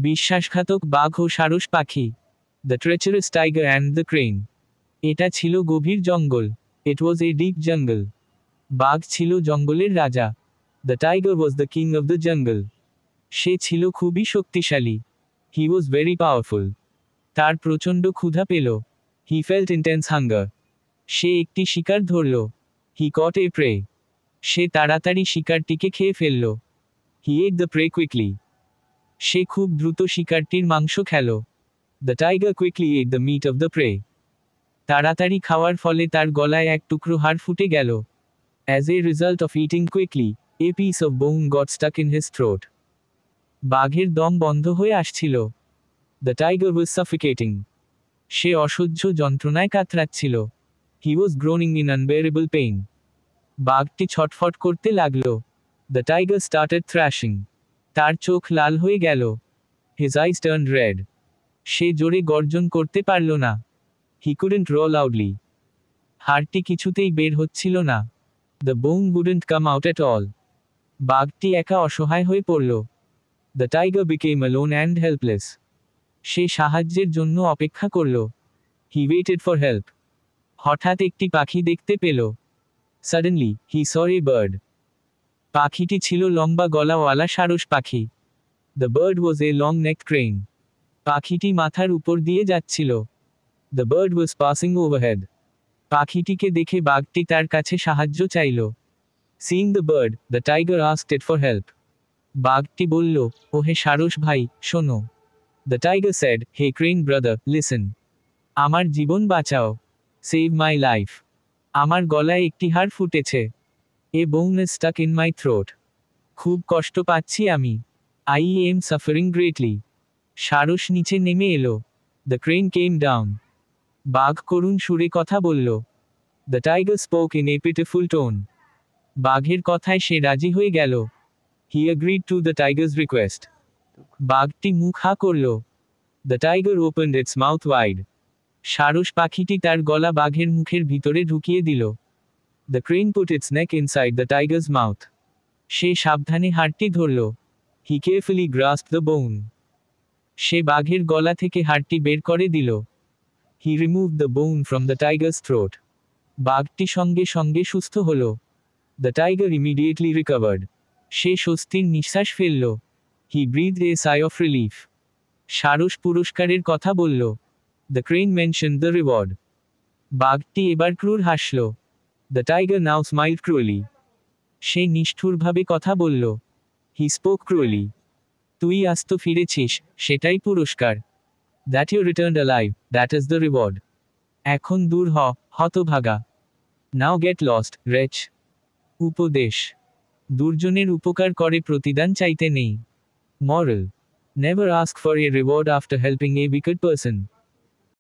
বিশ্বাসঘাতক বাঘ ও সারস পাখি। The treacherous tiger and the crane. এটা ছিল গভীর জঙ্গল। ইট ওয়াজ এ ডিপ জঙ্গল। বাঘ ছিল জঙ্গলের রাজা। The tiger was the king of the jungle. সে ছিল খুবই শক্তিশালী। He was very powerful. তার প্রচণ্ড ক্ষুধা পেল। He felt intense hunger. সে একটি শিকার ধরল। হি কট এ প্রে। সে তাড়াতাড়ি শিকারটিকে খেয়ে ফেলল। He ate the prey quickly. সে খুব দ্রুত শিকারটির মাংস খেল। The tiger quickly ate the meat of the prey. তাড়াতাড়ি খাওয়ার ফলে তার গলায় এক টুকরো হাড় ফুটে গেল। As a result of eating quickly, a piece of বোন goat stuck in his throat. বাঘের দম বন্ধ হয়ে আসছিল। দ্য টাইগার ওয়াজ সাফিকেটিং। সে অসহ্য যন্ত্রণায় কাতরাচ্ছিল। He was groaning in unbearable pain. বাঘটি ছটফট করতে লাগল। The tiger started thrashing. তার চোখ লাল হয়ে গেল। His eyes turned red. সে জোরে গর্জন করতে পারল না। He couldn't roar loudly. হাড়টি কিছুতেই বের হচ্ছিল না। The bone wouldn't come out at all. বাঘটি একা অসহায় হয়ে পড়ল। The tiger became alone and helpless. সে সাহায্যের জন্য অপেক্ষা করল। He waited for help. হঠাৎ একটি পাখি দেখতে পেল। Suddenly he saw a bird. পাখিটি ছিল লম্বা গলাওয়ালা সারস পাখি। The bird was a long neck crane. পাখিটি মাথার উপর দিয়ে যাচ্ছিল। The bird was passing overhead. পাখিটিকে দেখে বাঘটি তার কাছে সাহায্য চাইল। Seeing the bird, the tiger asked it for help. বাঘটি বলল, ও হে সারস ভাই, শোনো। The tiger said, hey crane brother, listen. আমার জীবন বাঁচাও। Save my life. আমার গলায় একটি হাড় ফুটেছে। A bone is stuck in my throat. খুব কষ্ট পাচ্ছি আমি। I am suffering greatly. সারস নিচে নেমে এলো। The crane came down. বাঘ করুণ সুরে কথা বলল। The tiger spoke in a pitiful tone. বাঘের কথায় সে রাজি হয়ে গেল। He agreed to the tiger's request. বাঘটি মুখ হা করল। The tiger opened its mouth wide. সারস পাখিটি তার গলা বাঘের মুখের ভিতরে ঢুকিয়ে দিল। The crane put its neck inside the tiger's mouth. সে সাবধানে হাড়টি ধরল। হি কেয়ারফুলি গ্রাস্পড দ্য বোন। সে বাঘের গলা থেকে হাড়টি বের করে দিল। He removed the bone from the tiger's throat. বাঘটি সঙ্গে সঙ্গে সুস্থ হল। The tiger immediately recovered. সে স্বস্তির নিঃশ্বাস ফেলল। হি ব্রিথড এ সাই অফ রিলিফ। সারস পুরস্কারের কথা বলল। The crane mentioned the reward. বাঘটি এবার ক্রুর হাসল। দ্য টাইগার নাও স্মাইলড ক্রুয়েলি। সে নিষ্ঠুরভাবে কথা বলল। He spoke cruelly. তুই আস্ত ফিরেছিস, সেটাই পুরস্কার। That you returned alive, that is the reward. এখন দূর হ, হতভাগা। Now get lost, wretch. উপদেশ: দুর্জনের উপকার করে প্রতিদান চাইতে নেই। Moral: never ask for a reward after helping a wicked person.